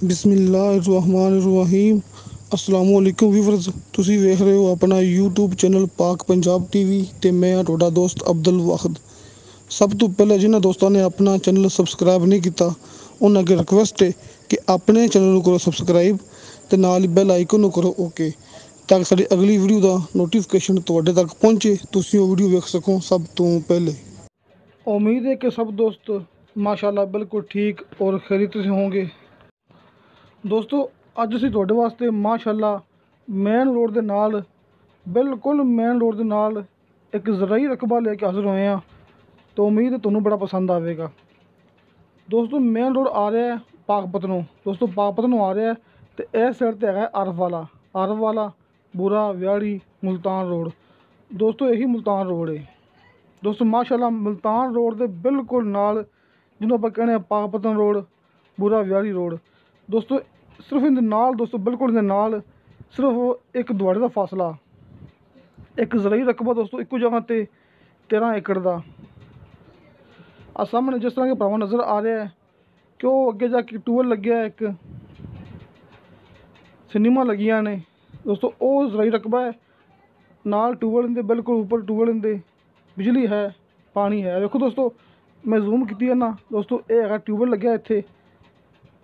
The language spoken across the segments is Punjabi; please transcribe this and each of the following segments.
बिस्मिल्लाहिर्रहमानिर्रहीम अस्सलामुअलैकुम व्यूअर्स। ਤੁਸੀਂ ਵੇਖ ਰਹੇ ਹੋ ਆਪਣਾ YouTube ਚੈਨਲ ਪਾਕ ਪੰਜਾਬ ਟੀਵੀ ਤੇ ਮੈਂ ਹਾਂ ਤੁਹਾਡਾ ਦੋਸਤ ਅਬਦੁਲ ਵਾਹਿਦ। ਸਭ ਤੋਂ ਪਹਿਲਾਂ ਜਿਨ੍ਹਾਂ ਦੋਸਤਾਂ ਨੇ ਆਪਣਾ ਚੈਨਲ ਸਬਸਕ੍ਰਾਈਬ ਨਹੀਂ ਕੀਤਾ ਉਹਨਾਂ ਅੱਗੇ ਰਿਕੁਐਸਟ ਹੈ ਕਿ ਆਪਣੇ ਚੈਨਲ ਨੂੰ ਕਰੋ ਸਬਸਕ੍ਰਾਈਬ ਤੇ ਨਾਲ ਹੀ ਬੈਲ ਆਈਕਨ ਨੂੰ ਕਰੋ ਓਕੇ, ਤਾਂ ਕਿ ਸਾਡੀ ਅਗਲੀ ਵੀਡੀਓ ਦਾ ਨੋਟੀਫਿਕੇਸ਼ਨ ਤੁਹਾਡੇ ਤੱਕ ਪਹੁੰਚੇ, ਤੁਸੀਂ ਉਹ ਵੀਡੀਓ ਵੇਖ ਸਕੋ ਸਭ ਤੋਂ ਪਹਿਲੇ। उम्मीद है कि सब दोस्त माशाल्लाह बिल्कुल ठीक और खैरियत से होंगे। ਦੋਸਤੋ ਅੱਜ ਅਸੀਂ ਤੁਹਾਡੇ ਵਾਸਤੇ ਮਾਸ਼ਾਅੱਲਾ ਮੇਨ ਰੋਡ ਦੇ ਨਾਲ, ਬਿਲਕੁਲ ਮੇਨ ਰੋਡ ਦੇ ਨਾਲ ਇੱਕ ਜ਼ਰਾਈ ਰਕਬਾ ਲੈ ਕੇ ਹਾਜ਼ਰ ਹੋਏ ਹਾਂ, ਤਾਂ ਉਮੀਦ ਹੈ ਤੁਹਾਨੂੰ ਬੜਾ ਪਸੰਦ ਆਵੇਗਾ। ਦੋਸਤੋ ਮੇਨ ਰੋਡ ਆ ਰਿਹਾ ਹੈ ਪਾਕਪਤ ਨੂੰ, ਦੋਸਤੋ ਪਾਕਪਤ ਨੂੰ ਆ ਰਿਹਾ ਤੇ ਇਸ ਸਾਈਡ ਤੇ ਹੈਗਾ ਆਰਫ ਵਾਲਾ ਬੁਰਾ ਵਿਆੜੀ ਮੁਲਤਾਨ ਰੋਡ। ਦੋਸਤੋ ਇਹੀ ਮੁਲਤਾਨ ਰੋਡ ਹੈ ਦੋਸਤੋ। ਮਾਸ਼ਾਅੱਲਾ ਮੁਲਤਾਨ ਰੋਡ ਦੇ ਬਿਲਕੁਲ ਨਾਲ, ਜਿਹਨੂੰ ਆਪਾਂ ਕਹਿੰਦੇ ਆ ਪਾਕਪਤਨ ਰੋਡ, ਬੁਰਾ ਵਿਆੜੀ ਰੋਡ। ਦੋਸਤੋ ਸਿਰਫ ਇਹਦੇ ਨਾਲ, ਦੋਸਤੋ ਬਿਲਕੁਲ ਇਹਦੇ ਨਾਲ ਸਿਰਫ ਇੱਕ ਦੁਆੜੇ ਦਾ ਫਾਸਲਾ, ਇੱਕ ਜ਼ਰਾਈ ਰਕਬਾ ਦੋਸਤੋ ਇੱਕੋ ਜਗ੍ਹਾ ਤੇ 13 ਏਕੜ ਦਾ। ਆ ਸਾਹਮਣੇ ਜਿਸ ਤਰ੍ਹਾਂ ਕਿ ਭਰਾਵਾਂ ਨਜ਼ਰ ਆ ਰਿਹਾ ਹੈ ਕਿ ਉਹ ਅੱਗੇ ਜਾ ਕੇ ਟੂਬਲ ਲੱਗਿਆ, ਇੱਕ ਸਿਨੇਮਾ ਲੱਗੀਆਂ ਨੇ ਦੋਸਤੋ, ਉਹ ਜ਼ਰਾਈ ਰਕਬਾ ਹੈ। ਨਾਲ ਟੂਬਲ ਦੇ ਬਿਲਕੁਲ ਉੱਪਰ ਟੂਬਲ ਦੇ ਬਿਜਲੀ ਹੈ, ਪਾਣੀ ਹੈ। ਵੇਖੋ ਦੋਸਤੋ ਮੈਂ ਜ਼ੂਮ ਕੀਤੀ ਹੈ ਨਾ ਦੋਸਤੋ, ਇਹ ਹੈਗਾ ਟਿਊਬਵੈੱਲ ਲੱਗਿਆ ਇੱਥੇ,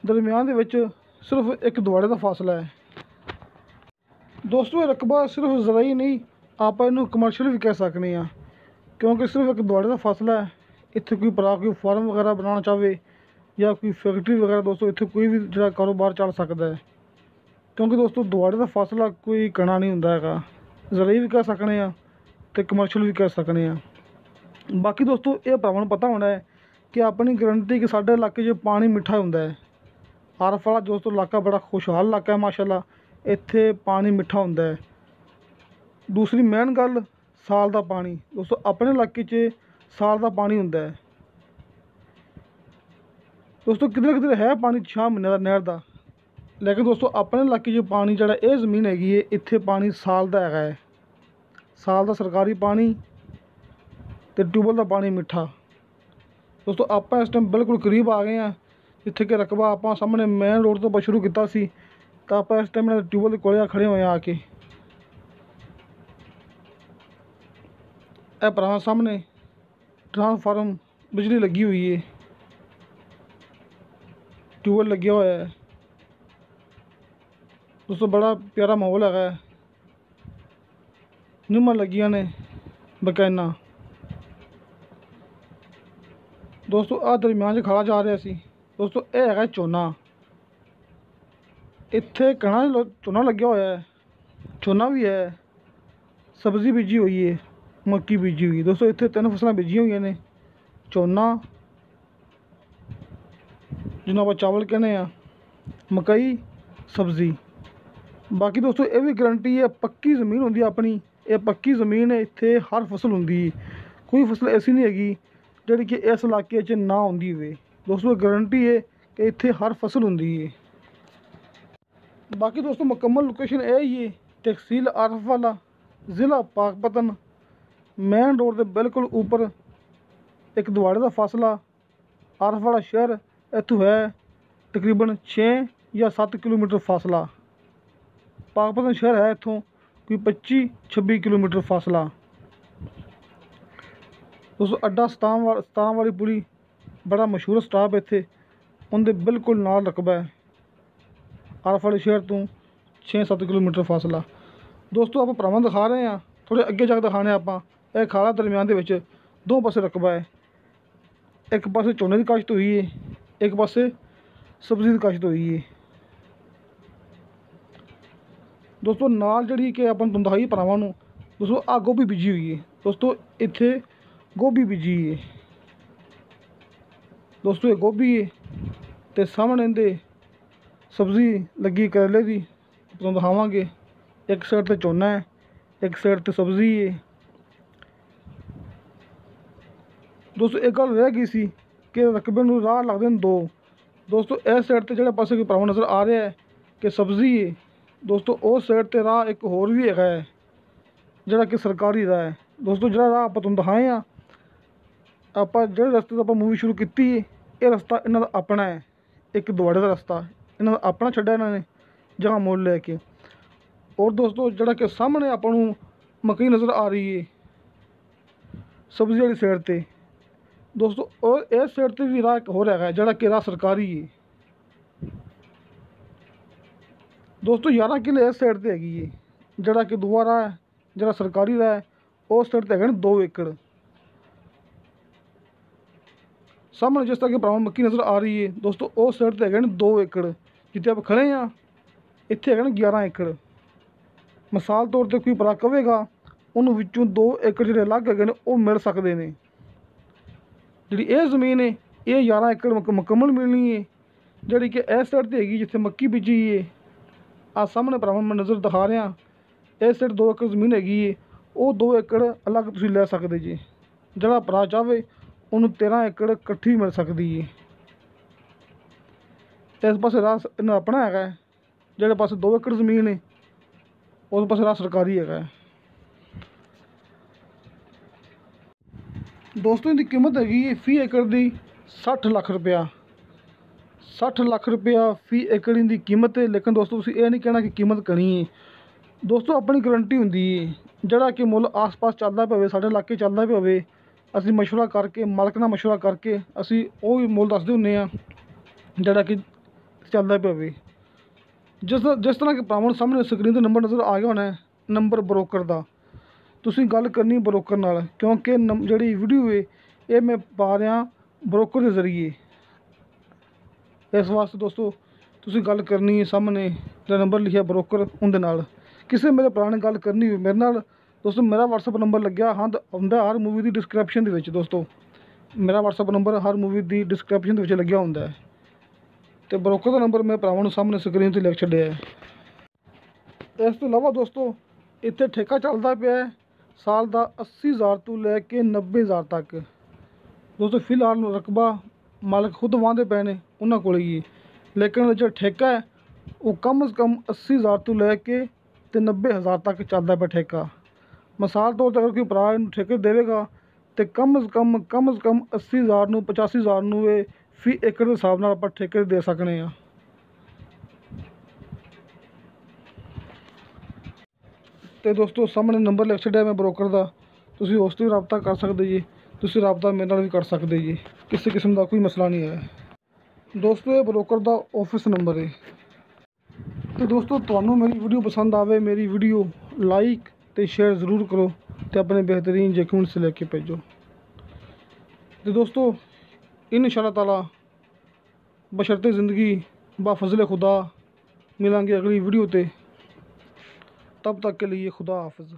ਦਰਮਿਆਨ ਦੇ ਵਿੱਚ ਸਿਰਫ ਇੱਕ ਦੁਆੜੇ ਦਾ ਫਾਸਲਾ ਹੈ ਦੋਸਤੋ। ਇਹ ਰਕਬਾ ਸਿਰਫ ਜ਼ਰਾਈ ਨਹੀਂ, ਆਪਾਂ ਇਹਨੂੰ ਕਮਰਸ਼ੀਅਲ ਵੀ ਕਹਿ ਸਕਦੇ ਹਾਂ, ਕਿਉਂਕਿ ਸਿਰਫ ਇੱਕ ਦੁਆੜੇ ਦਾ ਫਾਸਲਾ ਹੈ। ਇੱਥੇ ਕੋਈ ਭਰਾ ਕੋਈ ਫਾਰਮ ਵਗੈਰਾ ਬਣਾਉਣਾ ਚਾਹਵੇ ਜਾਂ ਕੋਈ ਫੈਕਟਰੀ ਵਗੈਰਾ ਦੋਸਤੋ, ਇੱਥੇ ਕੋਈ ਵੀ ਜਿਹੜਾ ਕਾਰੋਬਾਰ ਚੱਲ ਸਕਦਾ ਹੈ, ਕਿਉਂਕਿ ਦੋਸਤੋ ਦੁਆੜੇ ਦਾ ਫਾਸਲਾ ਕੋਈ ਕਣਾ ਨਹੀਂ ਹੁੰਦਾ ਹੈਗਾ। ਜ਼ਰਾਈ ਵੀ ਕਹਿ ਸਕਦੇ ਹਾਂ ਅਤੇ ਕਮਰਸ਼ੀਅਲ ਵੀ ਕਹਿ ਸਕਦੇ ਹਾਂ। ਬਾਕੀ ਦੋਸਤੋ ਇਹ ਭਰਾਵਾਂ ਨੂੰ ਪਤਾ ਹੋਣਾ ਹੈ ਕਿ ਆਪਣੀ ਗਰੰਟੀ ਕਿ ਸਾਡੇ ਇਲਾਕੇ 'ਚ ਪਾਣੀ ਮਿੱਠਾ ਹੁੰਦਾ ਹੈ। ਆਰਫ ਵਾਲਾ ਦੋਸਤੋ ਇਲਾਕਾ ਬੜਾ ਖੁਸ਼ਹਾਲ ਇਲਾਕਾ ਹੈ ਮਾਸ਼ਾਅੱਲਾ, ਇੱਥੇ ਪਾਣੀ ਮਿੱਠਾ ਹੁੰਦਾ ਹੈ। ਦੂਸਰੀ ਮੇਨ ਗੱਲ ਸਾਲ ਦਾ ਪਾਣੀ ਦੋਸਤੋ, ਆਪਣੇ ਇਲਾਕੇ 'ਚ ਸਾਲ ਦਾ ਪਾਣੀ ਹੁੰਦਾ ਹੈ ਦੋਸਤੋ। ਕਿਧਰੇ ਕਿਧਰੇ ਹੈ ਪਾਣੀ 6 ਮਹੀਨੇ ਦਾ ਨਹਿਰ ਦਾ, ਲੇਕਿਨ ਦੋਸਤੋ ਆਪਣੇ ਇਲਾਕੇ 'ਚ ਪਾਣੀ ਜਿਹੜਾ ਇਹ ਜ਼ਮੀਨ ਹੈਗੀ ਹੈ, ਇੱਥੇ ਪਾਣੀ ਸਾਲ ਦਾ ਹੈਗਾ ਹੈ। ਸਾਲ ਦਾ ਸਰਕਾਰੀ ਪਾਣੀ ਅਤੇ ਟਿਊਬਵੈੱਲ ਦਾ ਪਾਣੀ ਮਿੱਠਾ ਦੋਸਤੋ। ਆਪਾਂ ਇਸ ਟਾਈਮ ਬਿਲਕੁਲ ਕਰੀਬ ਆ ਗਏ ਹਾਂ ਜਿੱਥੇ ਕਿ ਰਕਬਾ ਆਪਾਂ ਸਾਹਮਣੇ ਮੇਨ ਰੋਡ ਤੋਂ ਆਪਾਂ ਸ਼ੁਰੂ ਕੀਤਾ ਸੀ, ਤਾਂ ਆਪਾਂ ਇਸ ਟਾਈਮ ਟਿਊਬਵੈੱਲ ਦੇ ਕੋਲ ਖੜ੍ਹੇ ਹੋਏ ਆ ਕੇ। ਇਹ ਭਰਾ ਸਾਹਮਣੇ ਟਰਾਂਸਫਾਰਮ ਬਿਜਲੀ ਲੱਗੀ ਹੋਈ ਹੈ, ਟਿਊਬਵੈੱਲ ਲੱਗਿਆ ਹੋਇਆ ਹੈ ਦੋਸਤੋ। ਬੜਾ ਪਿਆਰਾ ਮਾਹੌਲ ਹੈਗਾ, ਨਿੰਮਾਂ ਲੱਗੀਆਂ ਨੇ ਬਕਾਇਨਾ ਦੋਸਤੋ। ਆਹ ਦਰਮਿਆਨ 'ਚ ਖਾਲਾ ਜਾ ਰਿਹਾ ਸੀ ਦੋਸਤੋ, ਇਹ ਹੈਗਾ ਝੋਨਾ। ਇੱਥੇ ਕਣਾ ਝੋਨਾ ਲੱਗਿਆ ਹੋਇਆ ਹੈ, ਝੋਨਾ ਵੀ ਹੈ, ਸਬਜ਼ੀ ਬੀਜੀ ਹੋਈ ਹੈ, ਮੱਕੀ ਬੀਜੀ ਹੋਈ ਦੋਸਤੋ। ਇੱਥੇ 3 ਫਸਲਾਂ ਬੀਜੀਆਂ ਹੋਈਆਂ ਨੇ, ਝੋਨਾ ਜਿਹਨੂੰ ਆਪਾਂ ਚਾਵਲ ਕਹਿੰਦੇ ਹਾਂ, ਮਕਈ, ਸਬਜ਼ੀ। ਬਾਕੀ ਦੋਸਤੋ ਇਹ ਵੀ ਗਰੰਟੀ ਹੈ, ਪੱਕੀ ਜ਼ਮੀਨ ਹੁੰਦੀ ਆਪਣੀ, ਇਹ ਪੱਕੀ ਜ਼ਮੀਨ ਹੈ, ਇੱਥੇ ਹਰ ਫਸਲ ਹੁੰਦੀ। ਕੋਈ ਫਸਲ ਐਸੀ ਨਹੀਂ ਹੈਗੀ ਜਿਹੜੀ ਕਿ ਇਸ ਇਲਾਕੇ 'ਚ ਨਾ ਹੁੰਦੀ ਹੋਵੇ ਦੋਸਤੋ। ਗਰੰਟੀ ਹੈ ਕਿ ਇੱਥੇ ਹਰ ਫਸਲ ਹੁੰਦੀ ਹੈ। ਬਾਕੀ ਦੋਸਤੋ ਮੁਕੰਮਲ ਲੋਕੇਸ਼ਨ ਇਹ ਹੀ ਹੈ, ਤਹਿਸੀਲ ਆਰਫ ਵਾਲਾ, ਜ਼ਿਲ੍ਹਾ ਪਾਕਪਤਨ, ਮੇਨ ਰੋਡ ਦੇ ਬਿਲਕੁਲ ਉੱਪਰ ਇੱਕ ਦੁਆੜੇ ਦਾ ਫਾਸਲਾ। ਆਰਫ ਵਾਲਾ ਸ਼ਹਿਰ ਇੱਥੋਂ ਹੈ ਤਕਰੀਬਨ 6 ਜਾਂ 7 ਕਿਲੋਮੀਟਰ ਫਾਸਲਾ। ਪਾਕਪਤਨ ਸ਼ਹਿਰ ਹੈ ਇੱਥੋਂ ਕੋਈ 25-26 ਕਿਲੋਮੀਟਰ ਫਾਸਲਾ ਦੋਸਤੋ। ਅੱਡਾ ਸਤਾਮ ਵਾਲੀ ਪੁਲੀ ਬੜਾ ਮਸ਼ਹੂਰ ਸਟਾਪ ਇੱਥੇ, ਉਹਦੇ ਬਿਲਕੁਲ ਨਾਲ ਰਕਬਾ ਹੈ। ਆਰਫ ਵਾਲੇ ਸ਼ਹਿਰ ਤੋਂ 6-7 ਕਿਲੋਮੀਟਰ ਫਾਸਲਾ ਦੋਸਤੋ। ਆਪਾਂ ਭਰਾਵਾਂ ਦਿਖਾ ਰਹੇ ਹਾਂ, ਥੋੜ੍ਹੇ ਅੱਗੇ ਜਾ ਕੇ ਦਿਖਾਣੇ ਆਪਾਂ। ਇਹ ਖਾਲਾ ਦਰਮਿਆਨ ਦੇ ਵਿੱਚ ਦੋ ਪਾਸੇ ਰਕਬਾ ਹੈ, ਇੱਕ ਪਾਸੇ ਝੋਨੇ ਦੀ ਕਾਸ਼ਤ ਹੋਈ ਹੈ, ਇੱਕ ਪਾਸੇ ਸਬਜ਼ੀ ਦੀ ਕਾਸ਼ਤ ਹੋਈ ਹੈ ਦੋਸਤੋ। ਨਾਲ ਜਿਹੜੀ ਕਿ ਆਪਾਂ ਨੂੰ ਦਿਖਾਈ ਭਰਾਵਾਂ ਨੂੰ ਦੋਸਤੋ, ਆਹ ਗੋਭੀ ਬੀਜੀ ਹੋਈ ਹੈ ਦੋਸਤੋ, ਇੱਥੇ ਗੋਭੀ ਬੀਜੀ ਹੈ ਦੋਸਤੋ। ਇਹ ਗੋਭੀ ਹੈ ਅਤੇ ਸਾਹਮਣੇ ਇਹਦੇ ਸਬਜ਼ੀ ਲੱਗੀ ਕਰੇਲੇ ਦੀ, ਤੁਹਾਨੂੰ ਦਿਖਾਵਾਂਗੇ। ਇੱਕ ਸਾਈਡ 'ਤੇ ਝੋਨਾ ਹੈ, ਇੱਕ ਸਾਈਡ 'ਤੇ ਸਬਜ਼ੀ ਹੈ ਦੋਸਤੋ। ਇੱਕ ਗੱਲ ਰਹਿ ਗਈ ਸੀ ਕਿ ਰਕਬੇ ਨੂੰ ਰਾਹ ਲੱਗਦੇ ਨੇ ਦੋ ਦੋਸਤੋ। ਇਸ ਸਾਈਡ 'ਤੇ ਜਿਹੜੇ ਪਾਸੇ ਕੋਈ ਭਰਾਵਾਂ ਨਜ਼ਰ ਆ ਰਿਹਾ ਹੈ ਕਿ ਸਬਜ਼ੀ ਹੈ ਦੋਸਤੋ, ਉਸ ਸਾਈਡ 'ਤੇ ਰਾਹ ਇੱਕ ਹੋਰ ਵੀ ਹੈਗਾ ਹੈ ਜਿਹੜਾ ਕਿ ਸਰਕਾਰੀ ਰਾਹ ਹੈ ਦੋਸਤੋ। ਜਿਹੜਾ ਰਾਹ ਆਪਾਂ ਤੁਹਾਨੂੰ ਦਿਖਾਏ ਹਾਂ, ਆਪਾਂ ਜਿਹੜੇ ਰਸਤੇ ਤੋਂ ਆਪਾਂ ਮੂਵੀ ਸ਼ੁਰੂ ਕੀਤੀ ਹੈ, ਇਹ ਰਸਤਾ ਇਹਨਾਂ ਦਾ ਆਪਣਾ ਹੈ, ਇੱਕ ਦੁਆੜੇ ਦਾ ਰਸਤਾ। ਇਹਨਾਂ ਦਾ ਆਪਣਾ ਛੱਡਿਆ ਇਹਨਾਂ ਨੇ ਜਗ੍ਹਾ ਮੁੱਲ ਲੈ ਕੇ। ਔਰ ਦੋਸਤੋ ਜਿਹੜਾ ਕਿ ਸਾਹਮਣੇ ਆਪਾਂ ਨੂੰ ਮੱਕੀ ਨਜ਼ਰ ਆ ਰਹੀ ਹੈ ਸਬਜ਼ੀ ਵਾਲੀ ਸਾਈਡ 'ਤੇ ਦੋਸਤੋ, ਔਰ ਇਸ ਸਾਈਡ 'ਤੇ ਵੀ ਰਾਹ ਇੱਕ ਹੋਰ ਹੈਗਾ ਜਿਹੜਾ ਕਿ ਰਾਹ ਸਰਕਾਰੀ ਹੈ ਦੋਸਤੋ। 11 ਕਿੱਲੇ ਇਸ ਸਾਈਡ 'ਤੇ ਹੈਗੀ ਹੈ, ਜਿਹੜਾ ਕਿ ਦੂਆ ਰਾਹ ਹੈ ਜਿਹੜਾ ਸਰਕਾਰੀ ਰਾਹ ਹੈ ਉਸ ਸਾਈਡ 'ਤੇ ਹੈਗੇ ਨੇ 2 ਏਕੜ। ਸਾਹਮਣੇ ਜਿਸ ਤਰ੍ਹਾਂ ਕਿ ਭਰਾਵਾਂ ਮੱਕੀ ਨਜ਼ਰ ਆ ਰਹੀ ਹੈ ਦੋਸਤੋ, ਉਸ ਸਾਈਡ 'ਤੇ ਹੈਗੇ ਨੇ 2 ਏਕੜ। ਜਿੱਥੇ ਆਪਾਂ ਖੜੇ ਹਾਂ ਇੱਥੇ ਹੈਗੇ ਨੇ 11 ਏਕੜ। ਮਿਸਾਲ ਤੌਰ 'ਤੇ ਕੋਈ ਭਰਾ ਕਹੇਗਾ ਉਹਨੂੰ ਵਿੱਚੋਂ 2 ਏਕੜ ਜਿਹੜੇ ਅਲੱਗ ਹੈਗੇ ਨੇ ਉਹ ਮਿਲ ਸਕਦੇ ਨੇ। ਜਿਹੜੀ ਇਹ ਜ਼ਮੀਨ ਹੈ ਇਹ 11 ਏਕੜ ਮੁਕੰਮਲ ਮਿਲਣੀ ਹੈ, ਜਿਹੜੀ ਕਿ ਇਸ ਸਾਈਡ 'ਤੇ ਹੈਗੀ ਜਿੱਥੇ ਮੱਕੀ ਬੀਜੀ ਹੈ। ਆਹ ਸਾਹਮਣੇ ਭਰਾਵਾਂ ਮੈਂ ਨਜ਼ਰ ਦਿਖਾ ਰਿਹਾ, ਇਸ ਸਾਈਡ 2 ਏਕੜ ਜ਼ਮੀਨ ਹੈਗੀ ਹੈ, ਉਹ 2 ਏਕੜ ਅਲੱਗ ਤੁਸੀਂ ਲੈ ਸਕਦੇ ਜੀ। ਜਿਹੜਾ ਭਰਾ ਚਾਹਵੇ ਉਹਨੂੰ 13 ਏਕੜ ਇਕੱਠੀ ਮਿਲ ਸਕਦੀ ਹੈ। ਇਸ ਪਾਸੇ ਰਾਹ ਇਹਨਾਂ ਆਪਣਾ ਹੈਗਾ, ਜਿਹੜੇ ਪਾਸੇ 2 ਏਕੜ ਜ਼ਮੀਨ ਹੈ ਉਸ ਪਾਸੇ ਰਾਹ ਸਰਕਾਰੀ ਹੈਗਾ। ਦੋਸਤੋ ਇਹਦੀ ਕੀਮਤ ਹੈਗੀ ਹੈ ਫੀ ਏਕੜ ਦੀ 60 ਲੱਖ ਰੁਪਇਆ। 60 ਲੱਖ ਰੁਪਇਆ ਫੀ ਏਕੜ ਦੀ ਕੀਮਤ ਹੈ। ਲੇਕਿਨ ਦੋਸਤੋ ਤੁਸੀਂ ਇਹ ਨਹੀਂ ਕਹਿਣਾ ਕਿ ਕੀਮਤ ਘਣੀ ਹੈ। ਦੋਸਤੋ ਆਪਣੀ ਗਰੰਟੀ ਹੁੰਦੀ ਹੈ, ਜਿਹੜਾ ਕਿ ਮੁੱਲ ਆਸ-ਪਾਸ ਚੱਲਦਾ ਪਵੇ, ਸਾਡੇ ਇਲਾਕੇ ਚੱਲਦਾ ਪਵੇ, ਅਸੀਂ ਮਸ਼ਵਰਾ ਕਰਕੇ ਮਾਲਕ ਨਾਲ ਮਸ਼ਵਰਾ ਕਰਕੇ ਅਸੀਂ ਉਹ ਵੀ ਮੁੱਲ ਦੱਸਦੇ ਹੁੰਦੇ ਹਾਂ ਜਿਹੜਾ ਕਿ ਚੱਲਦਾ ਪਵੇ। ਜਿਸ ਤਰ੍ਹਾਂ ਕਿ ਭਰਾਵਾਂ ਸਾਹਮਣੇ ਸਕਰੀਨ 'ਤੇ ਨੰਬਰ ਨਜ਼ਰ ਆ ਗਿਆ ਹੋਣਾ, ਨੰਬਰ ਬਰੋਕਰ ਦਾ। ਤੁਸੀਂ ਗੱਲ ਕਰਨੀ ਬਰੋਕਰ ਨਾਲ, ਕਿਉਂਕਿ ਜਿਹੜੀ ਵੀਡੀਓ ਹੈ ਇਹ ਮੈਂ ਪਾ ਰਿਹਾ ਬਰੋਕਰ ਦੇ ਜ਼ਰੀਏ। ਇਸ ਵਾਸਤੇ ਦੋਸਤੋ ਤੁਸੀਂ ਗੱਲ ਕਰਨੀ ਹੈ ਸਾਹਮਣੇ ਜਿਹੜਾ ਨੰਬਰ ਲਿਖਿਆ ਬਰੋਕਰ ਉਹਦੇ ਨਾਲ। ਕਿਸੇ ਮੇਰੇ ਭਰਾ ਨੇ ਗੱਲ ਕਰਨੀ ਹੋਵੇ ਮੇਰੇ ਨਾਲ ਦੋਸਤੋ, ਮੇਰਾ WhatsApp ਨੰਬਰ ਲੱਗਿਆ ਹੁੰਦਾ ਹਰ ਮੂਵੀ ਦੀ ਡਿਸਕ੍ਰਿਪਸ਼ਨ ਦੇ ਵਿੱਚ। ਦੋਸਤੋ ਮੇਰਾ WhatsApp ਨੰਬਰ ਹਰ ਮੂਵੀ ਦੀ ਡਿਸਕ੍ਰਿਪਸ਼ਨ ਦੇ ਵਿੱਚ ਲੱਗਿਆ ਹੁੰਦਾ ਹੈ, ਅਤੇ ਬਰੋਕਰ ਦਾ ਨੰਬਰ ਮੈਂ ਭਰਾਵਾਂ ਨੂੰ ਸਾਹਮਣੇ ਸਕਰੀਨ 'ਤੇ ਲਿਖ ਛੱਡਿਆ ਹੈ। ਇਸ ਤੋਂ ਇਲਾਵਾ ਦੋਸਤੋ ਇੱਥੇ ਠੇਕਾ ਚੱਲਦਾ ਪਿਆ ਹੈ ਸਾਲ ਦਾ 80,000 ਤੋਂ ਲੈ ਕੇ 90,000 ਤੱਕ। ਦੋਸਤੋ ਫਿਲਹਾਲ ਰਕਬਾ ਮਾਲਕ ਖੁਦ ਵਾਹੁੰਦੇ ਪਏ ਨੇ ਉਹਨਾਂ ਕੋਲ ਹੀ, ਲੇਕਿਨ ਜਿਹੜਾ ਠੇਕਾ ਹੈ ਉਹ ਕਮ ਸੇ ਕਮ 80,000 ਤੋਂ ਲੈ ਕੇ 90,000 ਤੱਕ ਚੱਲਦਾ ਪਿਆ ਠੇਕਾ। ਮਿਸਾਲ ਤੌਰ 'ਤੇ ਅਗਰ ਕੋਈ ਭਰਾ ਇਹਨੂੰ ਠੇਕੇ ਦੇਵੇਗਾ ਤਾਂ ਕਮ ਸੇ ਕਮ 80,000 ਨੂੰ 85,000 ਨੂੰ ਇਹ ਫੀ ਏਕੜ ਦੇ ਹਿਸਾਬ ਨਾਲ ਆਪਾਂ ਠੇਕੇ ਦੇ ਸਕਦੇ ਹਾਂ। ਅਤੇ ਦੋਸਤੋ ਸਾਹਮਣੇ ਨੰਬਰ ਲਿਖ ਛੱਡਿਆ ਮੈਂ ਬਰੋਕਰ ਦਾ, ਤੁਸੀਂ ਉਸ 'ਤੇ ਵੀ ਰਾਬਤਾ ਕਰ ਸਕਦੇ ਜੀ। ਤੁਸੀਂ ਰਾਬਤਾ ਮੇਰੇ ਨਾਲ ਵੀ ਕਰ ਸਕਦੇ ਜੀ, ਕਿਸੇ ਕਿਸਮ ਦਾ ਕੋਈ ਮਸਲਾ ਨਹੀਂ ਹੈ। ਦੋਸਤੋ ਇਹ ਬਰੋਕਰ ਦਾ ਆਫਿਸ ਨੰਬਰ ਹੈ। ਅਤੇ ਦੋਸਤੋ ਤੁਹਾਨੂੰ ਮੇਰੀ ਵੀਡੀਓ ਪਸੰਦ ਆਵੇ, ਮੇਰੀ ਵੀਡੀਓ ਲਾਈਕ ਅਤੇ ਸ਼ੇਅਰ ਜ਼ਰੂਰ ਕਰੋ ਅਤੇ ਆਪਣੇ ਬਿਹਤਰੀਨ ਡਾਕੂਮੈਂਟਸ ਲੈ ਕੇ ਭੇਜੋ। ਅਤੇ ਦੋਸਤੋ इंशाअल्लाह ताला बशर्ते ज़िंदगी बाफज़ल खुदा मिलेंगे अगली वीडियो पे। तब तक के लिए खुदा हाफ़िज़।